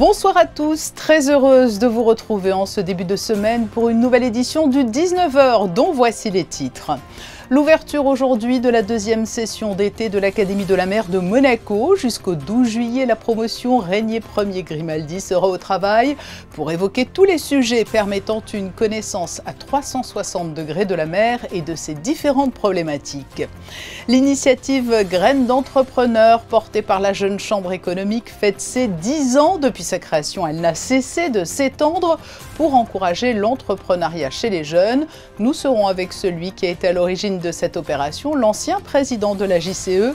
Bonsoir à tous, très heureuse de vous retrouver en ce début de semaine pour une nouvelle édition du 19h dont voici les titres. L'ouverture aujourd'hui de la deuxième session d'été de l'Académie de la mer de Monaco. Jusqu'au 12 juillet, la promotion Régnier Ier Grimaldi sera au travail pour évoquer tous les sujets permettant une connaissance à 360 degrés de la mer et de ses différentes problématiques. L'initiative Graines d'entrepreneurs portée par la Jeune Chambre économique fête ses 10 ans. Depuis sa création, elle n'a cessé de s'étendre pour encourager l'entrepreneuriat chez les jeunes. Nous serons avec celui qui a été à l'origine de cette opération, l'ancien président de la JCE,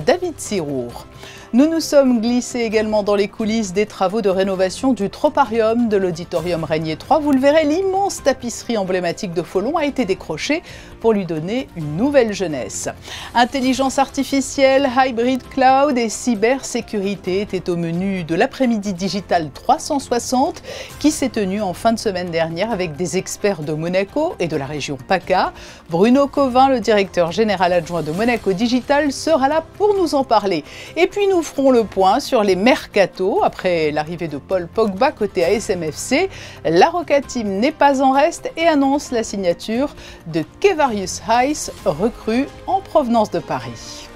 David Sirour. Nous nous sommes glissés également dans les coulisses des travaux de rénovation du Troparium de l'Auditorium Régnier 3. Vous le verrez, l'immense tapisserie emblématique de Follon a été décrochée pour lui donner une nouvelle jeunesse. Intelligence artificielle, hybrid cloud et cybersécurité étaient au menu de l'après-midi digital 360 qui s'est tenu en fin de semaine dernière avec des experts de Monaco et de la région PACA. Bruno Covin, le directeur général adjoint de Monaco Digital, sera là pour nous en parler. Et puis nous ferons le point sur les mercatos. Après l'arrivée de Paul Pogba côté ASM FC, la Roca Team n'est pas en reste et annonce la signature de Kevarius Heiss, recrue en provenance de Paris.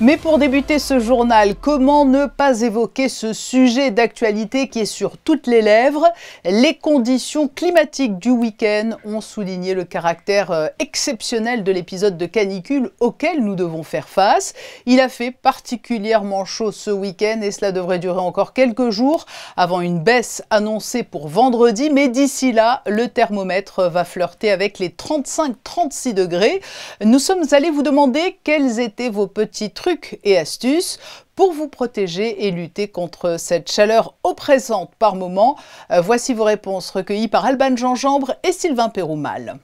Mais pour débuter ce journal, comment ne pas évoquer ce sujet d'actualité qui est sur toutes les lèvres? Les conditions climatiques du week-end ont souligné le caractère exceptionnel de l'épisode de canicule auquel nous devons faire face. Il a fait particulièrement chaud ce week-end et cela devrait durer encore quelques jours avant une baisse annoncée pour vendredi. Mais d'ici là, le thermomètre va flirter avec les 35-36 degrés. Nous sommes allés vous demander quels étaient vos petits trucs et astuces pour vous protéger et lutter contre cette chaleur oppressante par moment. Voici vos réponses recueillies par Alban Gingembre et Sylvain Péroumal.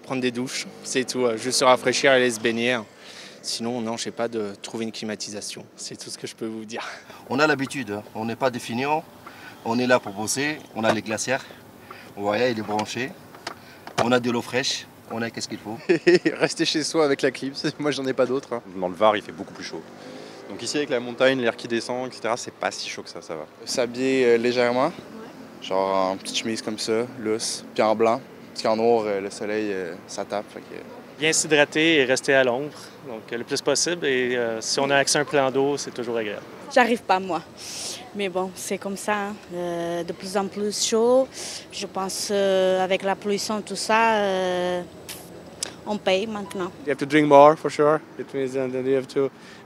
Prendre des douches, c'est tout, juste se rafraîchir et aller se baigner. Sinon, non, je sais pas, de trouver une climatisation. C'est tout ce que je peux vous dire. On a l'habitude, on n'est pas des feignants, on est là pour bosser, on a les glacières, vous voyez, il est branché, on a de l'eau fraîche. On a qu'est-ce qu'il faut. Rester chez soi avec la clim, moi j'en ai pas d'autre. Dans le Var, il fait beaucoup plus chaud. Donc ici avec la montagne, l'air qui descend, etc., c'est pas si chaud que ça va. S'habiller légèrement, genre en petite chemise comme ça, lousse, puis en blanc. Parce qu'en noir, le soleil, ça tape. Fait que... Bien s'hydrater et rester à l'ombre, donc le plus possible. Et si on a accès à un plan d'eau, c'est toujours agréable. J'arrive pas moi. Mais bon, c'est comme ça, hein. De plus en plus chaud. Je pense avec la pollution, tout ça, on paye maintenant. You have to drink more for sure. It means and then you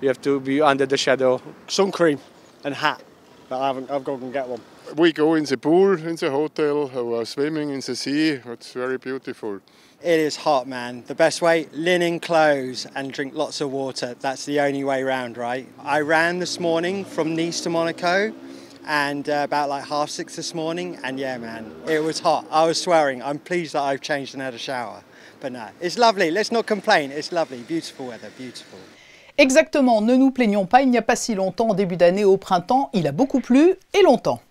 have to be under the shadow. Sun cream and hat. But I've got to get one. We go in the pool, in the hotel, or swimming in the sea. It's very beautiful. It is hot, man. The best way, linen clothes and drink lots of water. That's the only way round, right? I ran this morning from Nice to Monaco and about like 6:30 this morning. And yeah, man, it was hot. I was swearing. I'm pleased that I've changed and had a shower. But no, it's lovely. Let's not complain. It's lovely. Beautiful weather. Beautiful. Exactement, ne nous plaignons pas, il n'y a pas si longtemps, en début d'année, au printemps, il a beaucoup plu et longtemps.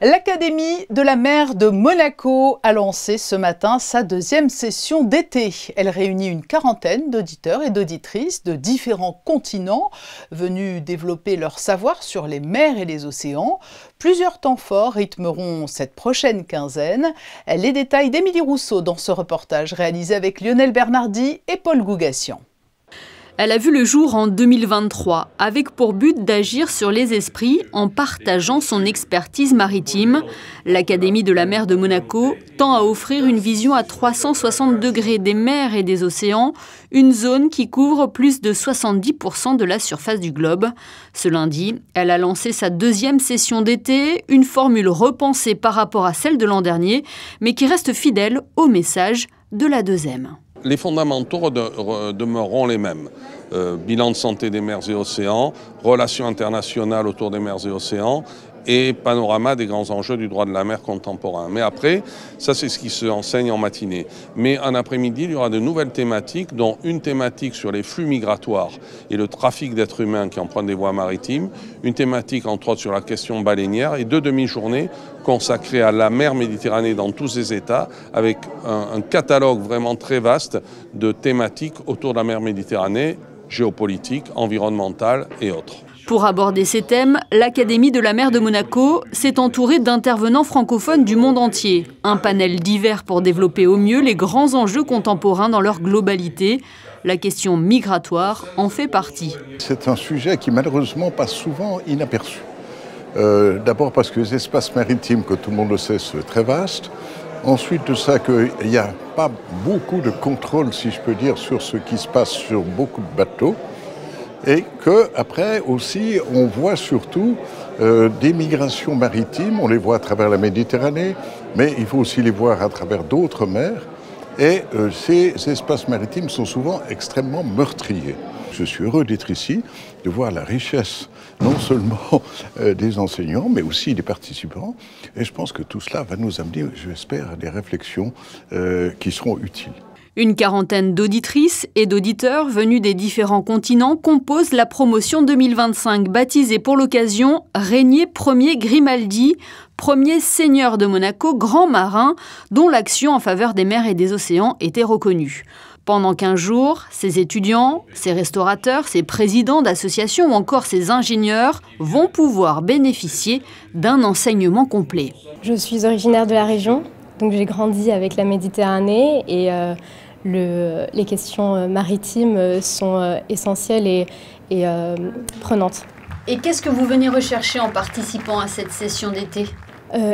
L'Académie de la mer de Monaco a lancé ce matin sa deuxième session d'été. Elle réunit une quarantaine d'auditeurs et d'auditrices de différents continents venus développer leur savoir sur les mers et les océans. Plusieurs temps forts rythmeront cette prochaine quinzaine. Les détails d'Émilie Rousseau dans ce reportage réalisé avec Lionel Bernardi et Paul Gougassian. Elle a vu le jour en 2023, avec pour but d'agir sur les esprits en partageant son expertise maritime. L'Académie de la mer de Monaco tend à offrir une vision à 360 degrés des mers et des océans, une zone qui couvre plus de 70% de la surface du globe. Ce lundi, elle a lancé sa deuxième session d'été, une formule repensée par rapport à celle de l'an dernier, mais qui reste fidèle au message de la deuxième. Les fondamentaux demeureront les mêmes. Bilan de santé des mers et océans, relations internationales autour des mers et océans et panorama des grands enjeux du droit de la mer contemporain. Mais après, ça c'est ce qui se enseigne en matinée. Mais en après-midi, il y aura de nouvelles thématiques, dont une thématique sur les flux migratoires et le trafic d'êtres humains qui empruntent des voies maritimes, une thématique entre autres sur la question baleinière et 2 demi-journées consacrées à la mer Méditerranée dans tous ses états, avec un catalogue vraiment très vaste de thématiques autour de la mer Méditerranée, géopolitique, environnementale et autres. Pour aborder ces thèmes, l'Académie de la mer de Monaco s'est entourée d'intervenants francophones du monde entier. Un panel divers pour développer au mieux les grands enjeux contemporains dans leur globalité. La question migratoire en fait partie. C'est un sujet qui malheureusement passe souvent inaperçu. D'abord parce que les espaces maritimes, que tout le monde le sait, sont très vastes. Ensuite de ça, qu'il n'y a pas beaucoup de contrôle, si je peux dire, sur ce qui se passe sur beaucoup de bateaux. Et qu'après aussi, on voit surtout des migrations maritimes, on les voit à travers la Méditerranée, mais il faut aussi les voir à travers d'autres mers. Et ces espaces maritimes sont souvent extrêmement meurtriers. Je suis heureux d'être ici, de voir la richesse non seulement des enseignants, mais aussi des participants. Et je pense que tout cela va nous amener, j'espère, à des réflexions qui seront utiles. Une quarantaine d'auditrices et d'auditeurs venus des différents continents composent la promotion 2025, baptisée pour l'occasion Régnier Ier Grimaldi, premier seigneur de Monaco, grand marin, dont l'action en faveur des mers et des océans était reconnue. Pendant 15 jours, ces étudiants, ces restaurateurs, ces présidents d'associations ou encore ces ingénieurs vont pouvoir bénéficier d'un enseignement complet. Je suis originaire de la région, donc j'ai grandi avec la Méditerranée et les questions maritimes sont essentielles et prenantes. Et qu'est-ce que vous venez rechercher en participant à cette session d'été ?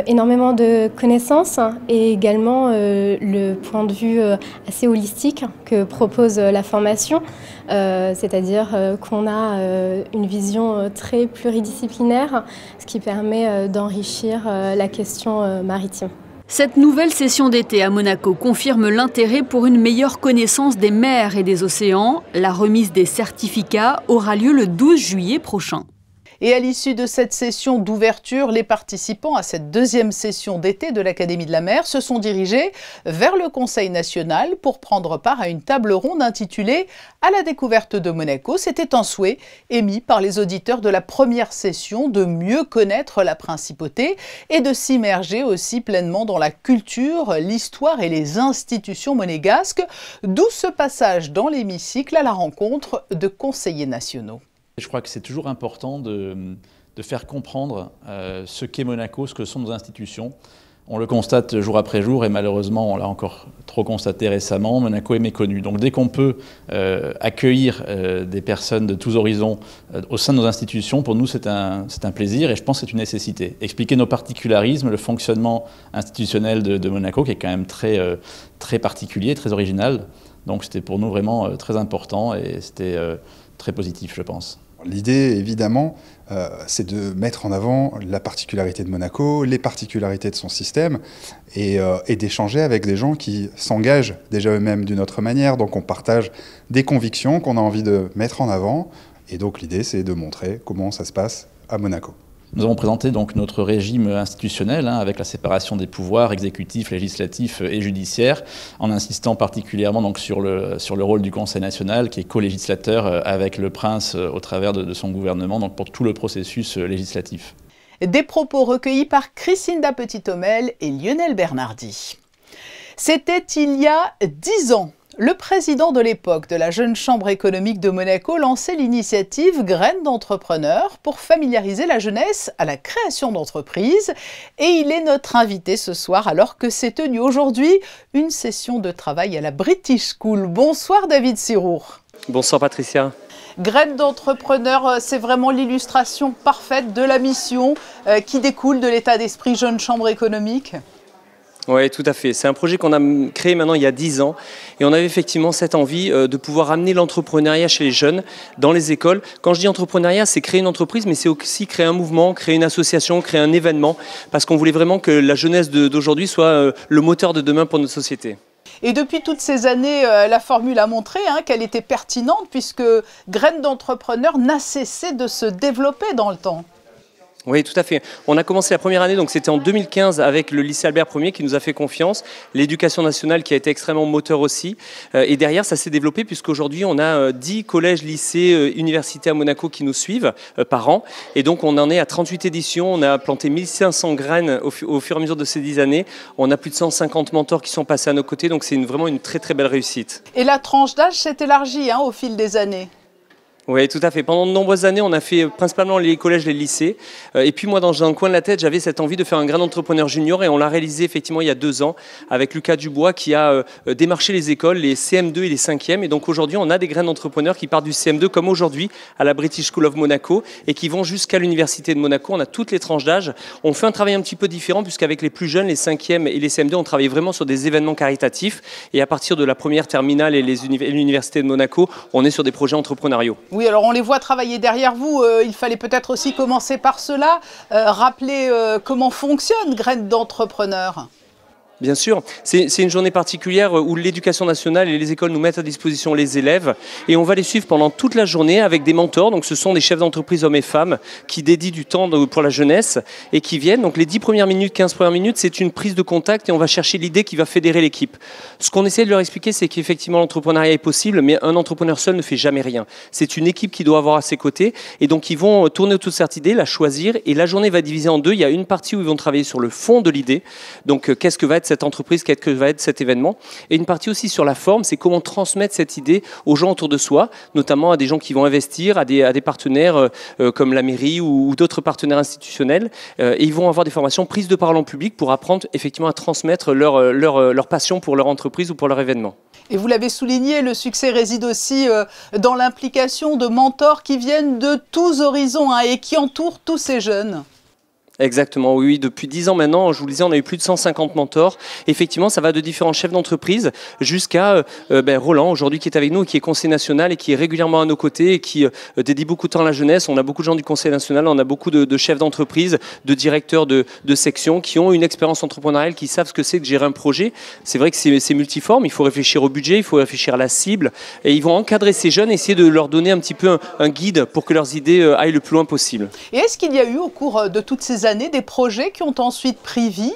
Énormément de connaissances et également le point de vue assez holistique que propose la formation, c'est-à-dire qu'on a une vision très pluridisciplinaire, ce qui permet d'enrichir la question maritime. Cette nouvelle session d'été à Monaco confirme l'intérêt pour une meilleure connaissance des mers et des océans. La remise des certificats aura lieu le 12 juillet prochain. Et à l'issue de cette session d'ouverture, les participants à cette deuxième session d'été de l'Académie de la mer se sont dirigés vers le Conseil national pour prendre part à une table ronde intitulée « À la découverte de Monaco ». C'était un souhait émis par les auditeurs de la première session de mieux connaître la principauté et de s'immerger aussi pleinement dans la culture, l'histoire et les institutions monégasques, d'où ce passage dans l'hémicycle à la rencontre de conseillers nationaux. Je crois que c'est toujours important de faire comprendre ce qu'est Monaco, ce que sont nos institutions. On le constate jour après jour et malheureusement, on l'a encore trop constaté récemment, Monaco est méconnu. Donc dès qu'on peut accueillir des personnes de tous horizons au sein de nos institutions, pour nous c'est un plaisir et je pense que c'est une nécessité. Expliquer nos particularismes, le fonctionnement institutionnel de Monaco qui est quand même très particulier, très original. Donc c'était pour nous vraiment très important et c'était très positif, je pense. L'idée, évidemment, c'est de mettre en avant la particularité de Monaco, les particularités de son système, et d'échanger avec des gens qui s'engagent déjà eux-mêmes d'une autre manière. Donc on partage des convictions qu'on a envie de mettre en avant, et donc l'idée, c'est de montrer comment ça se passe à Monaco. Nous avons présenté donc notre régime institutionnel avec la séparation des pouvoirs exécutifs, législatifs et judiciaires, en insistant particulièrement donc sur le rôle du Conseil national qui est co-législateur avec le prince au travers de son gouvernement, donc pour tout le processus législatif. Des propos recueillis par Christinda Petit-Homel et Lionel Bernardi. C'était il y a 10 ans. Le président de l'époque de la Jeune Chambre économique de Monaco lançait l'initiative Graines d'entrepreneurs pour familiariser la jeunesse à la création d'entreprises. Et il est notre invité ce soir alors que s'est tenue aujourd'hui une session de travail à la British School. Bonsoir David Sirour. Bonsoir Patricia. Graines d'entrepreneurs, c'est vraiment l'illustration parfaite de la mission qui découle de l'état d'esprit Jeune Chambre économique. Oui, tout à fait. C'est un projet qu'on a créé maintenant il y a 10 ans et on avait effectivement cette envie de pouvoir amener l'entrepreneuriat chez les jeunes dans les écoles. Quand je dis entrepreneuriat, c'est créer une entreprise, mais c'est aussi créer un mouvement, créer une association, créer un événement, parce qu'on voulait vraiment que la jeunesse d'aujourd'hui soit le moteur de demain pour notre société. Et depuis toutes ces années, la formule a montré qu'elle était pertinente puisque Graines d'entrepreneurs n'a cessé de se développer dans le temps. Oui, tout à fait. On a commencé la première année, donc c'était en 2015 avec le lycée Albert Ier qui nous a fait confiance, l'éducation nationale qui a été extrêmement moteur aussi. Et derrière, ça s'est développé puisqu'aujourd'hui, on a 10 collèges, lycées, universités à Monaco qui nous suivent par an. Et donc, on en est à 38 éditions. On a planté 1500 graines au fur et à mesure de ces 10 années. On a plus de 150 mentors qui sont passés à nos côtés. Donc, c'est vraiment une très, très belle réussite. Et la tranche d'âge s'est élargie au fil des années. Oui, tout à fait. Pendant de nombreuses années, on a fait principalement les collèges, les lycées. Et puis moi, dans un coin de la tête, j'avais cette envie de faire un grain d'entrepreneur junior et on l'a réalisé effectivement il y a 2 ans avec Lucas Dubois qui a démarché les écoles, les CM2 et les 5e. Et donc aujourd'hui, on a des grains d'entrepreneurs qui partent du CM2 comme aujourd'hui à la British School of Monaco et qui vont jusqu'à l'Université de Monaco. On a toutes les tranches d'âge. On fait un travail un petit peu différent puisqu'avec les plus jeunes, les 5e et les CM2, on travaille vraiment sur des événements caritatifs. Et à partir de la première terminale et l'Université de Monaco, on est sur des projets entrepreneuriaux. Oui, alors on les voit travailler derrière vous. Il fallait peut-être aussi commencer par cela. Rappeler comment fonctionne Graines d'entrepreneurs. Bien sûr, c'est une journée particulière où l'éducation nationale et les écoles nous mettent à disposition les élèves et on va les suivre pendant toute la journée avec des mentors. Donc ce sont des chefs d'entreprise hommes et femmes qui dédient du temps pour la jeunesse et qui viennent. Donc les 10 premières minutes, 15 premières minutes, c'est une prise de contact et on va chercher l'idée qui va fédérer l'équipe. Ce qu'on essaie de leur expliquer, c'est qu'effectivement l'entrepreneuriat est possible, mais un entrepreneur seul ne fait jamais rien. C'est une équipe qui doit avoir à ses côtés et donc ils vont tourner autour de cette idée, la choisir et la journée va diviser en 2. Il y a une partie où ils vont travailler sur le fond de l'idée. Donc qu'est-ce que va être cette entreprise, qu'est-ce que va être cet événement, et une partie aussi sur la forme, c'est comment transmettre cette idée aux gens autour de soi, notamment à des gens qui vont investir, à des partenaires comme la mairie ou d'autres partenaires institutionnels, et ils vont avoir des formations prises de parole en public pour apprendre effectivement à transmettre leur passion pour leur entreprise ou pour leur événement. Et vous l'avez souligné, le succès réside aussi dans l'implication de mentors qui viennent de tous horizons et qui entourent tous ces jeunes. Exactement, oui, depuis 10 ans maintenant, je vous le disais, on a eu plus de 150 mentors. Effectivement, ça va de différents chefs d'entreprise jusqu'à Roland, aujourd'hui, qui est avec nous, qui est conseiller national et qui est régulièrement à nos côtés et qui dédie beaucoup de temps à la jeunesse. On a beaucoup de gens du conseil national, on a beaucoup de chefs d'entreprise, de directeurs de section qui ont une expérience entrepreneuriale, qui savent ce que c'est de gérer un projet. C'est vrai que c'est multiforme, il faut réfléchir au budget, il faut réfléchir à la cible et ils vont encadrer ces jeunes, essayer de leur donner un petit peu un guide pour que leurs idées aillent le plus loin possible. Et est-ce qu'il y a eu au cours de toutes ces années des projets qui ont ensuite pris vie?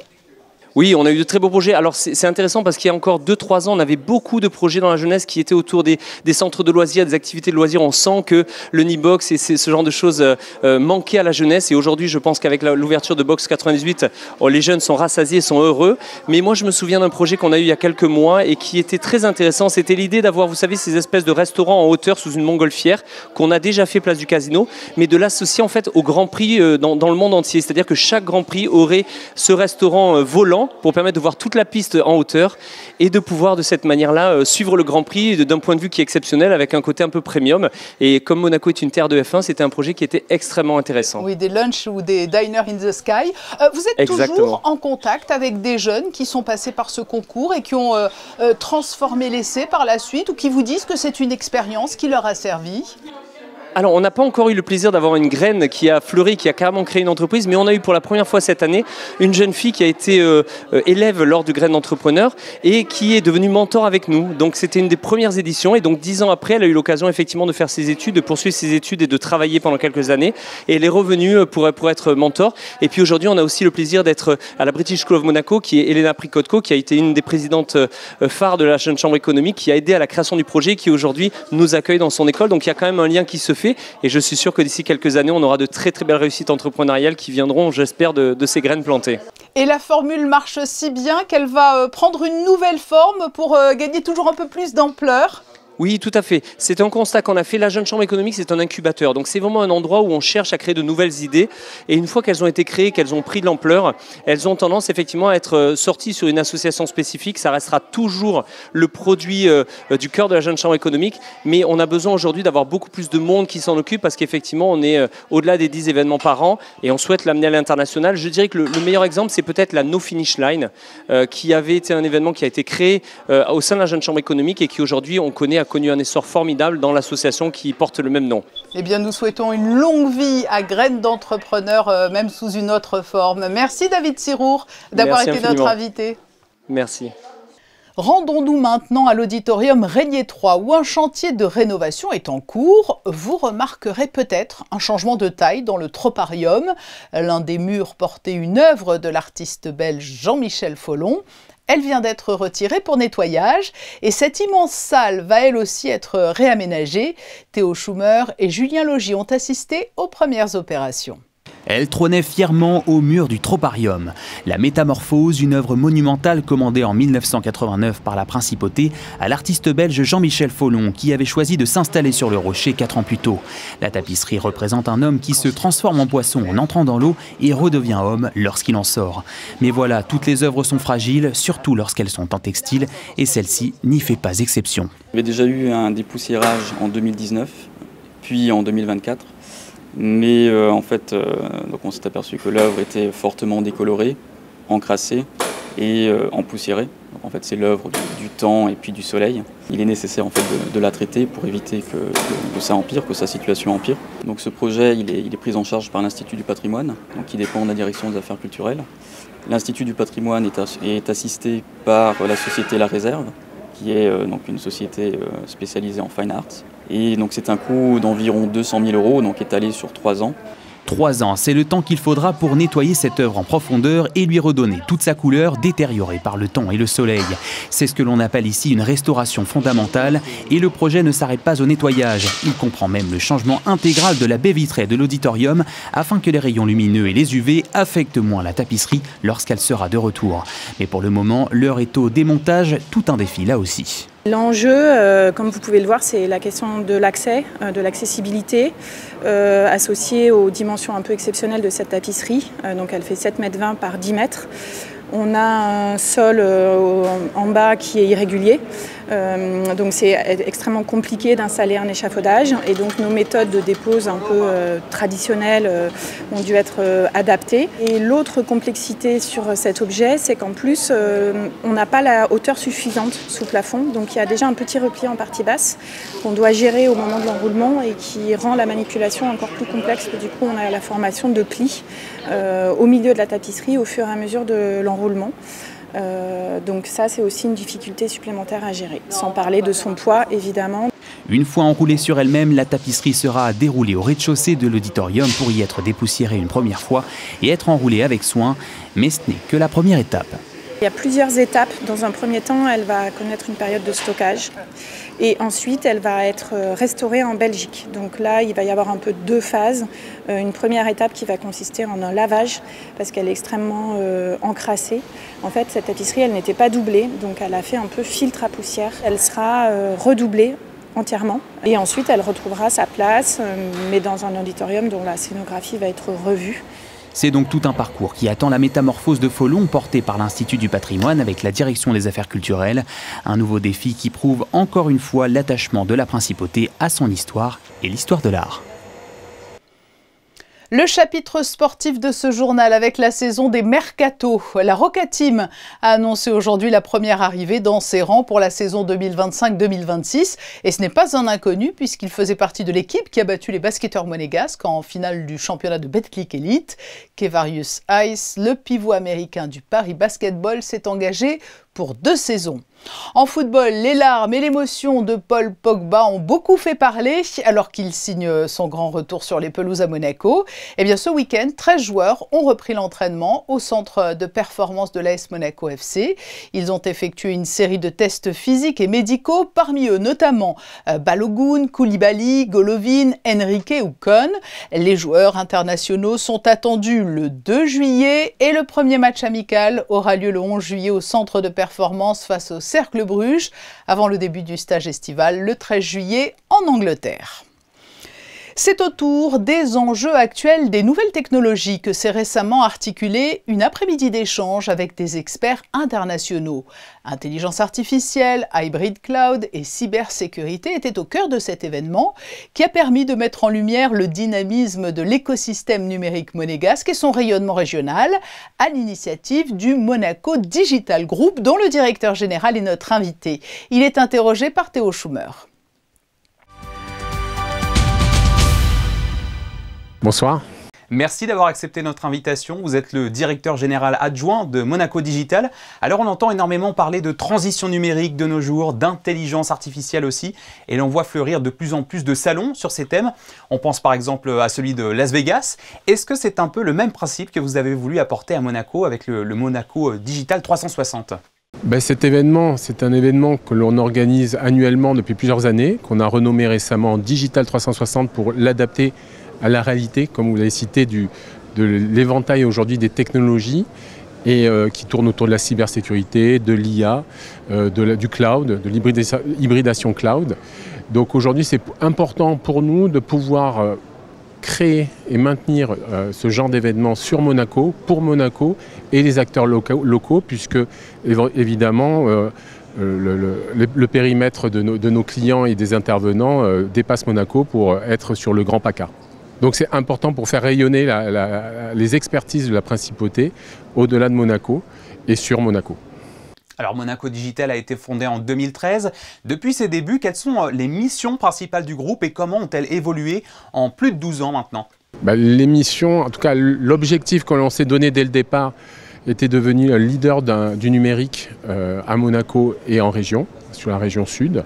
Oui, on a eu de très beaux projets. Alors c'est intéressant parce qu'il y a encore 2-3 ans, on avait beaucoup de projets dans la jeunesse qui étaient autour des centres de loisirs, des activités de loisirs. On sent que le Nibox et ce genre de choses manquaient à la jeunesse. Et aujourd'hui, je pense qu'avec l'ouverture de Box 98, les jeunes sont rassasiés, sont heureux. Mais moi, je me souviens d'un projet qu'on a eu il y a quelques mois et qui était très intéressant. C'était l'idée d'avoir, vous savez, ces espèces de restaurants en hauteur sous une montgolfière qu'on a déjà fait place du Casino, mais de l'associer en fait au Grand Prix dans le monde entier. C'est-à-dire que chaque Grand Prix aurait ce restaurant volant pour permettre de voir toute la piste en hauteur et de pouvoir de cette manière-là suivre le Grand Prix d'un point de vue qui est exceptionnel avec un côté un peu premium. Et comme Monaco est une terre de F1, c'était un projet qui était extrêmement intéressant. Oui, des lunchs ou des diners in the sky. Vous êtes toujours en contact avec des jeunes qui sont passés par ce concours et qui ont transformé l'essai par la suite ou qui vous disent que c'est une expérience qui leur a servi? Alors, on n'a pas encore eu le plaisir d'avoir une graine qui a fleuri, qui a carrément créé une entreprise, mais on a eu pour la première fois cette année une jeune fille qui a été élève lors du Graine d'entrepreneur et qui est devenue mentor avec nous. Donc, c'était une des premières éditions et donc 10 ans après, elle a eu l'occasion effectivement de faire ses études, de poursuivre ses études et de travailler pendant quelques années. Et elle est revenue pour être mentor. Et puis aujourd'hui, on a aussi le plaisir d'être à la British School of Monaco, qui est Elena Prikotko, qui a été une des présidentes phares de la Jeune Chambre économique, qui a aidé à la création du projet, qui aujourd'hui nous accueille dans son école. Donc, il y a quand même un lien qui se fait. Et je suis sûr que d'ici quelques années, on aura de très très belles réussites entrepreneuriales qui viendront, j'espère, de ces graines plantées. Et la formule marche si bien qu'elle va prendre une nouvelle forme pour gagner toujours un peu plus d'ampleur. Oui, tout à fait. C'est un constat qu'on a fait. La Jeune Chambre économique, c'est un incubateur. Donc, c'est vraiment un endroit où on cherche à créer de nouvelles idées. Et une fois qu'elles ont été créées, qu'elles ont pris de l'ampleur, elles ont tendance effectivement à être sorties sur une association spécifique. Ça restera toujours le produit du cœur de la Jeune Chambre économique. Mais on a besoin aujourd'hui d'avoir beaucoup plus de monde qui s'en occupe parce qu'effectivement, on est au-delà des 10 événements par an et on souhaite l'amener à l'international. Je dirais que le meilleur exemple, c'est peut-être la No Finish Line, qui avait été un événement qui a été créé au sein de la Jeune Chambre économique et qui aujourd'hui, on connaît, a connu un essor formidable dans l'association qui porte le même nom. Eh bien, nous souhaitons une longue vie à Graines d'entrepreneurs, même sous une autre forme. Merci David Sirour d'avoir été notre invité. Merci. Rendons-nous maintenant à l'auditorium Régnier 3 où un chantier de rénovation est en cours. Vous remarquerez peut-être un changement de taille dans le troparium. L'un des murs portait une œuvre de l'artiste belge Jean-Michel Follon. Elle vient d'être retirée pour nettoyage et cette immense salle va elle aussi être réaménagée. Théo Schumer et Julien Logy ont assisté aux premières opérations. Elle trônait fièrement au mur du Troparium. La Métamorphose, une œuvre monumentale commandée en 1989 par la Principauté à l'artiste belge Jean-Michel Folon, qui avait choisi de s'installer sur le rocher 4 ans plus tôt. La tapisserie représente un homme qui se transforme en poisson en entrant dans l'eau et redevient homme lorsqu'il en sort. Mais voilà, toutes les œuvres sont fragiles, surtout lorsqu'elles sont en textile, et celle-ci n'y fait pas exception. Il y avait déjà eu un dépoussiérage en 2019, puis en 2024. Mais en fait, donc on s'est aperçu que l'œuvre était fortement décolorée, encrassée et empoussiérée. Donc en fait, c'est l'œuvre du temps et puis du soleil. Il est nécessaire en fait de la traiter pour éviter que ça empire, que sa situation empire. Donc ce projet, il est pris en charge par l'Institut du patrimoine, donc qui dépend de la direction des affaires culturelles. L'Institut du patrimoine est assisté par la société La Réserve, qui est donc une société spécialisée en fine arts. Et donc c'est un coût d'environ 200 000 €, donc étalé sur 3 ans. 3 ans, c'est le temps qu'il faudra pour nettoyer cette œuvre en profondeur et lui redonner toute sa couleur détériorée par le temps et le soleil. C'est ce que l'on appelle ici une restauration fondamentale et le projet ne s'arrête pas au nettoyage. Il comprend même le changement intégral de la baie vitrée de l'auditorium afin que les rayons lumineux et les UV affectent moins la tapisserie lorsqu'elle sera de retour. Mais pour le moment, l'heure est au démontage, tout un défi là aussi. L'enjeu, comme vous pouvez le voir, c'est la question de l'accès, de l'accessibilité, associée aux dimensions un peu exceptionnelles de cette tapisserie. Donc elle fait 7,20 m par 10 mètres. On a un sol en bas qui est irrégulier, donc c'est extrêmement compliqué d'installer un échafaudage et donc nos méthodes de dépose un peu traditionnelles ont dû être adaptées. Et l'autre complexité sur cet objet, c'est qu'en plus on n'a pas la hauteur suffisante sous plafond, donc il y a déjà un petit repli en partie basse qu'on doit gérer au moment de l'enroulement et qui rend la manipulation encore plus complexe. Du coup on a la formation de plis au milieu de la tapisserie au fur et à mesure de l'enroulement. Donc ça, c'est aussi une difficulté supplémentaire à gérer, sans parler de son poids, évidemment. Une fois enroulée sur elle-même, la tapisserie sera déroulée au rez-de-chaussée de l'auditorium pour y être dépoussiérée une première fois et être enroulée avec soin. Mais ce n'est que la première étape. Il y a plusieurs étapes. Dans un premier temps, elle va connaître une période de stockage. Et ensuite, elle va être restaurée en Belgique. Donc là, il va y avoir un peu 2 phases. Une première étape qui va consister en un lavage, parce qu'elle est extrêmement encrassée. En fait, cette tapisserie, elle n'était pas doublée, donc elle a fait un peu filtre à poussière. Elle sera redoublée entièrement. Et ensuite, elle retrouvera sa place, mais dans un auditorium dont la scénographie va être revue. C'est donc tout un parcours qui attend la Métamorphose de Folon, portée par l'Institut du patrimoine avec la direction des affaires culturelles. Un nouveau défi qui prouve encore une fois l'attachement de la Principauté à son histoire et l'histoire de l'art. Le chapitre sportif de ce journal avec la saison des Mercato. La Roca Team a annoncé aujourd'hui la première arrivée dans ses rangs pour la saison 2025-2026. Et ce n'est pas un inconnu puisqu'il faisait partie de l'équipe qui a battu les basketteurs monégasques en finale du championnat de Betclic Elite. Kevarius Ice, le pivot américain du Paris Basketball, s'est engagé pour 2 saisons. En football, les larmes et l'émotion de Paul Pogba ont beaucoup fait parler alors qu'il signe son grand retour sur les pelouses à Monaco. Eh bien, ce week-end, 13 joueurs ont repris l'entraînement au centre de performance de l'AS Monaco FC. Ils ont effectué une série de tests physiques et médicaux, parmi eux notamment Balogun, Koulibaly, Golovin, Henrique ou Kon. Les joueurs internationaux sont attendus le 2 juillet et le premier match amical aura lieu le 11 juillet au centre de performance face au Cercle Bruges, avant le début du stage estival le 13 juillet en Angleterre. C'est au tour des enjeux actuels des nouvelles technologies que s'est récemment articulée une après-midi d'échange avec des experts internationaux. Intelligence artificielle, hybrid cloud et cybersécurité étaient au cœur de cet événement qui a permis de mettre en lumière le dynamisme de l'écosystème numérique monégasque et son rayonnement régional à l'initiative du Monaco Digital Group dont le directeur général est notre invité. Il est interrogé par Théo Schumer. Bonsoir. Merci d'avoir accepté notre invitation. Vous êtes le directeur général adjoint de Monaco Digital. Alors on entend énormément parler de transition numérique de nos jours, d'intelligence artificielle aussi, et l'on voit fleurir de plus en plus de salons sur ces thèmes. On pense par exemple à celui de Las Vegas. Est-ce que c'est un peu le même principe que vous avez voulu apporter à Monaco avec le Monaco Digital 360 ? Cet événement, c'est un événement que l'on organise annuellement depuis plusieurs années, qu'on a renommé récemment Digital 360 pour l'adapter à la réalité, comme vous l'avez cité, du l'éventail aujourd'hui des technologies et qui tournent autour de la cybersécurité, de l'IA, du cloud, de l'hybridation cloud. Donc aujourd'hui, c'est important pour nous de pouvoir créer et maintenir ce genre d'événements sur Monaco, pour Monaco et les acteurs locaux, puisque évidemment le périmètre de nos clients et des intervenants dépasse Monaco pour être sur le Grand PACA. Donc c'est important pour faire rayonner les expertises de la principauté au-delà de Monaco et sur Monaco. Alors Monaco Digital a été fondé en 2013. Depuis ses débuts, quelles sont les missions principales du groupe et comment ont-elles évolué en plus de 12 ans maintenant? Les missions, en tout cas l'objectif que l'on s'est donné dès le départ était devenu leader du numérique à Monaco et en région, sur la région sud,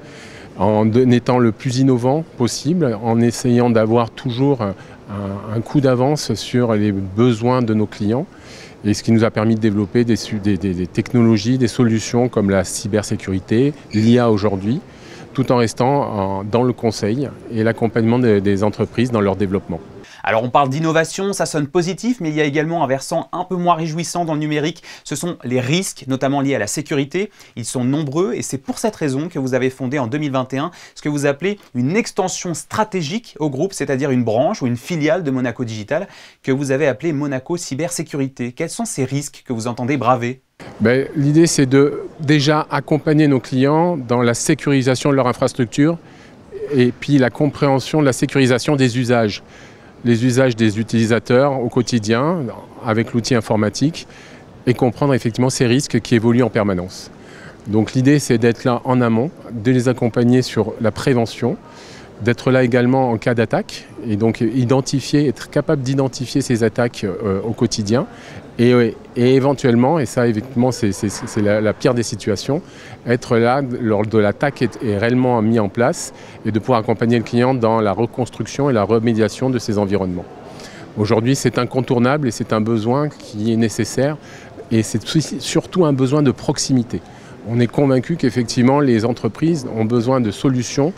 en étant le plus innovant possible, en essayant d'avoir toujours un coup d'avance sur les besoins de nos clients. Et ce qui nous a permis de développer des technologies, des solutions comme la cybersécurité, l'IA aujourd'hui, tout en restant dans le conseil et l'accompagnement des entreprises dans leur développement. Alors on parle d'innovation, ça sonne positif, mais il y a également un versant un peu moins réjouissant dans le numérique. Ce sont les risques, notamment liés à la sécurité. Ils sont nombreux et c'est pour cette raison que vous avez fondé en 2021 ce que vous appelez une extension stratégique au groupe, c'est-à-dire une branche ou une filiale de Monaco Digital que vous avez appelée Monaco Cybersécurité. Quels sont ces risques que vous entendez braver ? L'idée, c'est de déjà accompagner nos clients dans la sécurisation de leur infrastructure et puis la compréhension de la sécurisation des usages. Les usages des utilisateurs au quotidien avec l'outil informatique et comprendre effectivement ces risques qui évoluent en permanence. Donc l'idée, c'est d'être là en amont, de les accompagner sur la prévention, d'être là également en cas d'attaque et donc être capable d'identifier ces attaques au quotidien et éventuellement, et ça évidemment c'est la pire des situations, être là lors de l'attaque est réellement mis en place et de pouvoir accompagner le client dans la reconstruction et la remédiation de ces environnements. Aujourd'hui, c'est incontournable et c'est un besoin qui est nécessaire et c'est surtout un besoin de proximité. On est convaincu qu'effectivement les entreprises ont besoin de solutions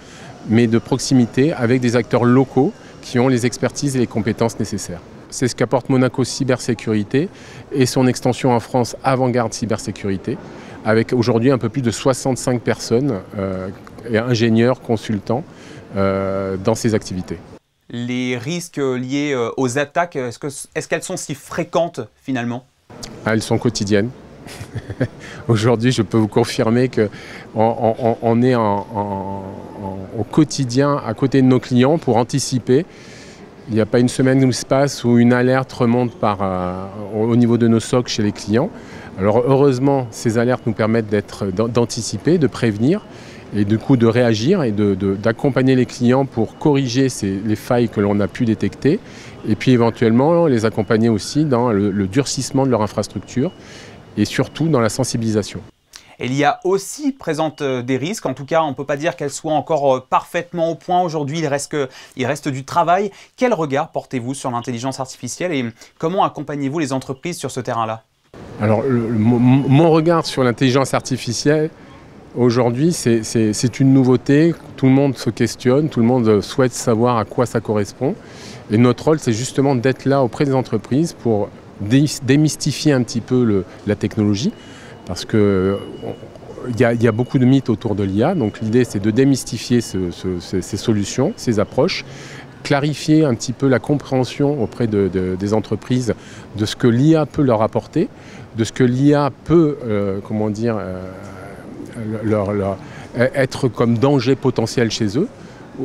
mais de proximité avec des acteurs locaux qui ont les expertises et les compétences nécessaires. C'est ce qu'apporte Monaco Cybersécurité et son extension en France Avant-Garde Cybersécurité, avec aujourd'hui un peu plus de 65 personnes et ingénieurs, consultants dans ces activités. Les risques liés aux attaques, est-ce qu'elles sont si fréquentes finalement? Elles sont quotidiennes. Aujourd'hui, je peux vous confirmer qu'on est au quotidien à côté de nos clients pour anticiper. Il n'y a pas une semaine où se passe où une alerte remonte au niveau de nos SOC chez les clients. Alors heureusement, ces alertes nous permettent d'anticiper, de prévenir et du coup de réagir et d'accompagner les clients pour corriger les failles que l'on a pu détecter et puis éventuellement les accompagner aussi dans le durcissement de leur infrastructure et surtout dans la sensibilisation. Et l'IA aussi présente des risques, en tout cas on ne peut pas dire qu'elle soit encore parfaitement au point aujourd'hui, il reste du travail. Quel regard portez-vous sur l'intelligence artificielle et comment accompagnez-vous les entreprises sur ce terrain-là? Alors mon regard sur l'intelligence artificielle aujourd'hui c'est une nouveauté, tout le monde se questionne, tout le monde souhaite savoir à quoi ça correspond et notre rôle c'est justement d'être là auprès des entreprises pour démystifier un petit peu la technologie. Parce qu'il y a beaucoup de mythes autour de l'IA, donc l'idée c'est de démystifier ces solutions, ces approches, clarifier un petit peu la compréhension auprès des entreprises de ce que l'IA peut leur apporter, de ce que l'IA peut être comme danger potentiel chez eux,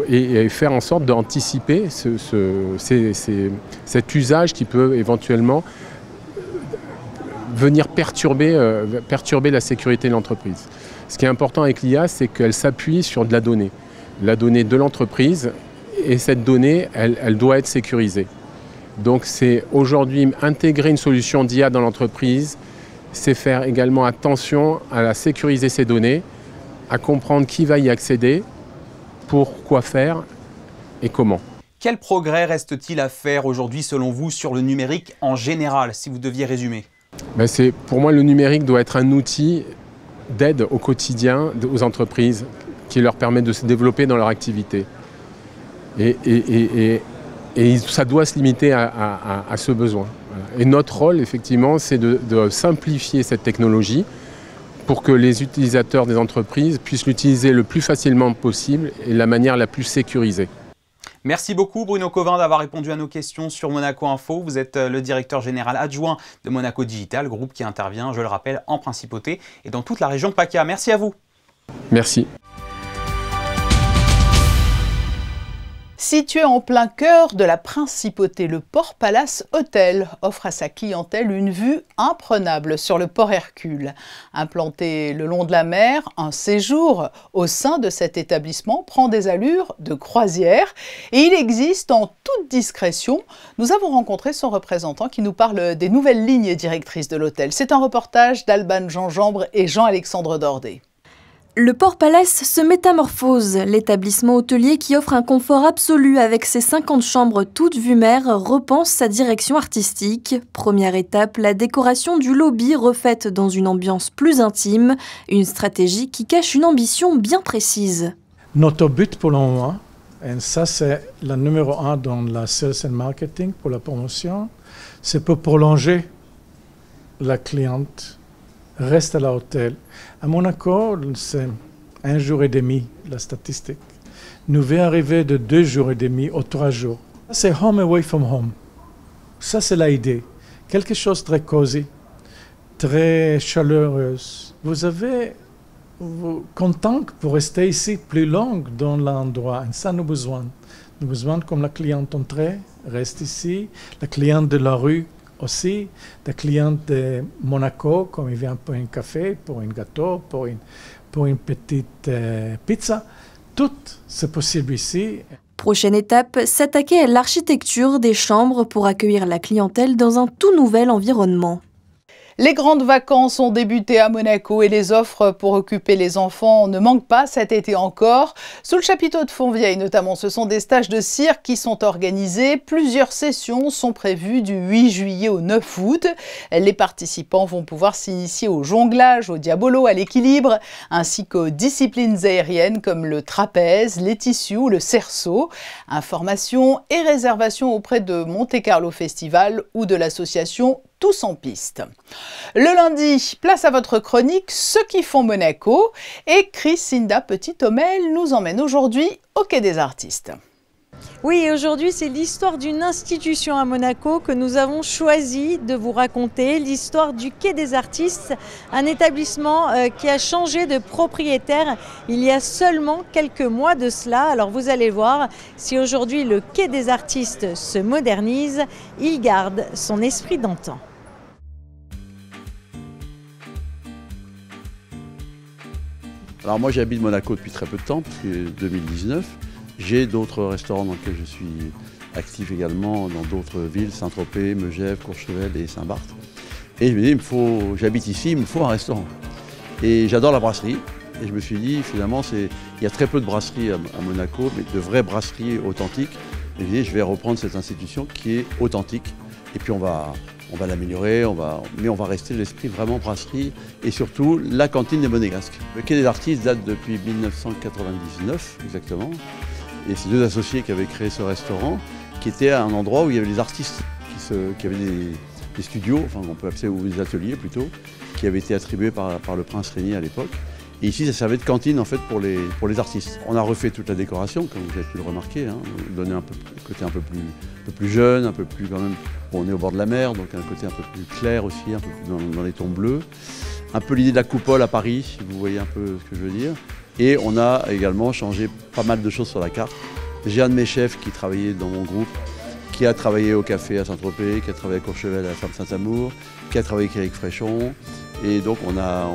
et faire en sorte d'anticiper cet usage qui peut éventuellement venir perturber la sécurité de l'entreprise. Ce qui est important avec l'IA, c'est qu'elle s'appuie sur de la donnée de l'entreprise, et cette donnée, elle doit être sécurisée. Donc c'est aujourd'hui intégrer une solution d'IA dans l'entreprise, c'est faire également attention à sécuriser ces données, à comprendre qui va y accéder, pour quoi faire et comment. Quel progrès reste-t-il à faire aujourd'hui selon vous sur le numérique en général, si vous deviez résumer? Pour moi, le numérique doit être un outil d'aide au quotidien aux entreprises qui leur permet de se développer dans leur activité. Et Et ça doit se limiter à ce besoin. Voilà. Et notre rôle, effectivement, c'est de simplifier cette technologie pour que les utilisateurs des entreprises puissent l'utiliser le plus facilement possible et de la manière la plus sécurisée. Merci beaucoup Bruno Covin d'avoir répondu à nos questions sur Monaco Info. Vous êtes le directeur général adjoint de Monaco Digital, groupe qui intervient, je le rappelle, en Principauté et dans toute la région PACA. Merci à vous. Merci. Situé en plein cœur de la Principauté, le Port Palace Hotel offre à sa clientèle une vue imprenable sur le port Hercule. Implanté le long de la mer, un séjour au sein de cet établissement prend des allures de croisière et il existe en toute discrétion. Nous avons rencontré son représentant qui nous parle des nouvelles lignes directrices de l'hôtel. C'est un reportage d'Alban Jean-Jambre et Jean-Alexandre Dordet. Le Port Palace se métamorphose. L'établissement hôtelier qui offre un confort absolu avec ses 50 chambres toutes vues mer repense sa direction artistique. Première étape, la décoration du lobby refaite dans une ambiance plus intime. Une stratégie qui cache une ambition bien précise. Notre but pour le moment, et ça c'est la numéro 1 dans la sales and marketing pour la promotion, c'est pour prolonger la cliente reste à l'hôtel. À Monaco, c'est 1 jour et demi, la statistique. Nous devons arriver de 2 jours et demi aux 3 jours. C'est home away from home. Ça, c'est l'idée. Quelque chose de très cosy, très chaleureuse. Vous avez content pour rester ici plus long dans l'endroit. Et ça, nous avons besoin. Nous avons besoin, comme la cliente entrée, reste ici. La cliente de la rue, aussi, des clients de Monaco, comme il vient pour un café, pour un gâteau, pour une petite pizza. Tout c'est possible ici. Prochaine étape, s'attaquer à l'architecture des chambres pour accueillir la clientèle dans un tout nouvel environnement. Les grandes vacances ont débuté à Monaco et les offres pour occuper les enfants ne manquent pas cet été encore. Sous le chapiteau de Fontvieille notamment, ce sont des stages de cirque qui sont organisés. Plusieurs sessions sont prévues du 8 juillet au 9 août. Les participants vont pouvoir s'initier au jonglage, au diabolo, à l'équilibre, ainsi qu'aux disciplines aériennes comme le trapèze, les tissus ou le cerceau. Informations et réservations auprès de Monte Carlo Festival ou de l'association Tous en piste. Le lundi, place à votre chronique Ceux qui font Monaco et Chris-Cinda Petit-Homel nous emmène aujourd'hui au Quai des Artistes. Oui, et aujourd'hui, c'est l'histoire d'une institution à Monaco que nous avons choisi de vous raconter, l'histoire du Quai des Artistes, un établissement qui a changé de propriétaire il y a seulement quelques mois de cela. Alors vous allez voir, si aujourd'hui le Quai des Artistes se modernise, il garde son esprit d'antan. Alors moi j'habite Monaco depuis très peu de temps, parce que 2019. J'ai d'autres restaurants dans lesquels je suis actif également, dans d'autres villes, Saint-Tropez, Megève, Courchevel et Saint-Barth. Et je me dis, j'habite ici, il me faut un restaurant. Et j'adore la brasserie. Et je me suis dit, finalement, il y a très peu de brasseries à Monaco, mais de vraies brasseries authentiques. Et je me dis, je vais reprendre cette institution qui est authentique. Et puis on va l'améliorer, mais on va rester l'esprit vraiment brasserie. Et surtout, la cantine des Monégasques. Le Quai des Artistes date depuis 1999, exactement. Et c'est 2 associés qui avaient créé ce restaurant, qui était à un endroit où il y avait des artistes qui avaient des studios, enfin on peut appeler ça, ou des ateliers plutôt, qui avaient été attribués par le prince Régnier à l'époque. Et ici, ça servait de cantine en fait pour les artistes. On a refait toute la décoration, comme vous avez pu le remarquer, hein, donner un côté un peu plus jeune, un peu plus quand même. Bon, on est au bord de la mer, donc un côté un peu plus clair aussi, un peu plus dans les tons bleus. Un peu l'idée de la coupole à Paris, si vous voyez un peu ce que je veux dire. Et on a également changé pas mal de choses sur la carte. J'ai un de mes chefs qui travaillait dans mon groupe, qui a travaillé au café à Saint-Tropez, qui a travaillé à Courchevel à la ferme Saint-Amour, qui a travaillé avec Eric Fréchon. Et donc on a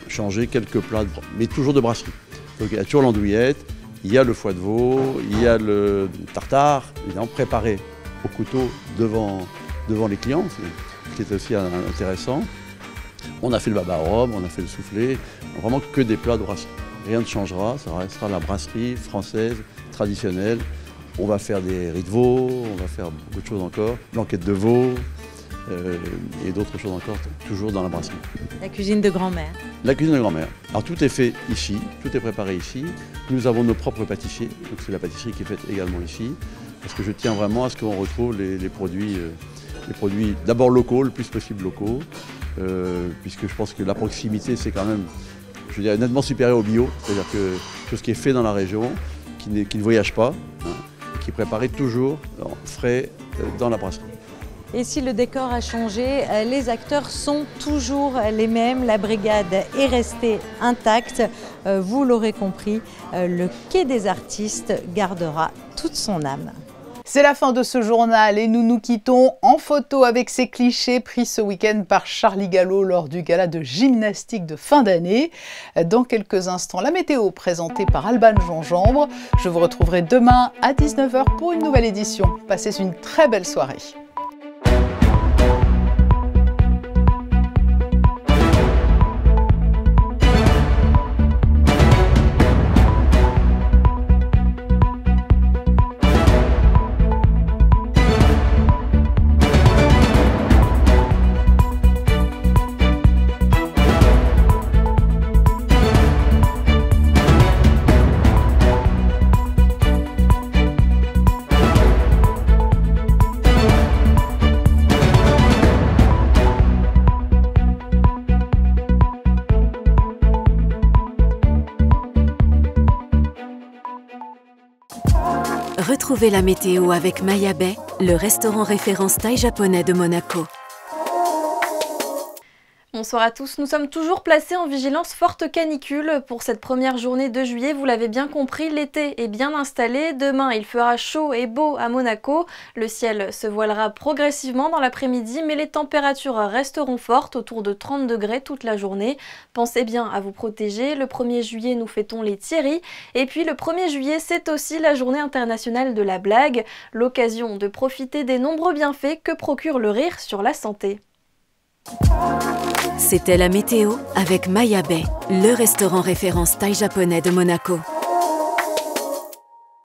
changé quelques plats, mais toujours de brasserie. Donc il y a toujours l'andouillette, il y a le foie de veau, il y a le tartare, évidemment préparé au couteau devant les clients, ce qui est aussi intéressant. On a fait le baba au rhum, on a fait le soufflé, vraiment que des plats de brasserie. Rien ne changera, ça restera la brasserie française, traditionnelle. On va faire des riz de veau, on va faire beaucoup de choses encore, blanquette de veau et d'autres choses encore, toujours dans la brasserie. La cuisine de grand-mère. La cuisine de grand-mère. Alors tout est fait ici, tout est préparé ici. Nous avons nos propres pâtissiers, donc c'est la pâtisserie qui est faite également ici. parce que je tiens vraiment à ce qu'on retrouve les produits d'abord locaux, le plus possible locaux, puisque je pense que la proximité, c'est quand même, je dirais, nettement supérieur au bio, c'est-à-dire que tout ce qui est fait dans la région, qui ne voyage pas, hein, et qui est préparé toujours frais dans la brasserie. Et si le décor a changé, les acteurs sont toujours les mêmes. La brigade est restée intacte. Vous l'aurez compris, le Quai des Artistes gardera toute son âme. C'est la fin de ce journal et nous nous quittons en photo avec ces clichés pris ce week-end par Charlie Gallo lors du gala de gymnastique de fin d'année. Dans quelques instants, la météo présentée par Alban Jonjambre. Je vous retrouverai demain à 19 h pour une nouvelle édition. Passez une très belle soirée. Retrouvez la météo avec Maya Bay, le restaurant référence thaï japonais de Monaco. Bonsoir à tous, nous sommes toujours placés en vigilance forte canicule pour cette première journée de juillet. Vous l'avez bien compris, l'été est bien installé. Demain, il fera chaud et beau à Monaco. Le ciel se voilera progressivement dans l'après-midi, mais les températures resteront fortes, autour de 30 degrés toute la journée. Pensez bien à vous protéger. Le 1er juillet, nous fêtons les Thierry. Et puis le 1er juillet, c'est aussi la journée internationale de la blague. L'occasion de profiter des nombreux bienfaits que procure le rire sur la santé. C'était la météo avec Maya Bay, le restaurant référence thaï japonais de Monaco.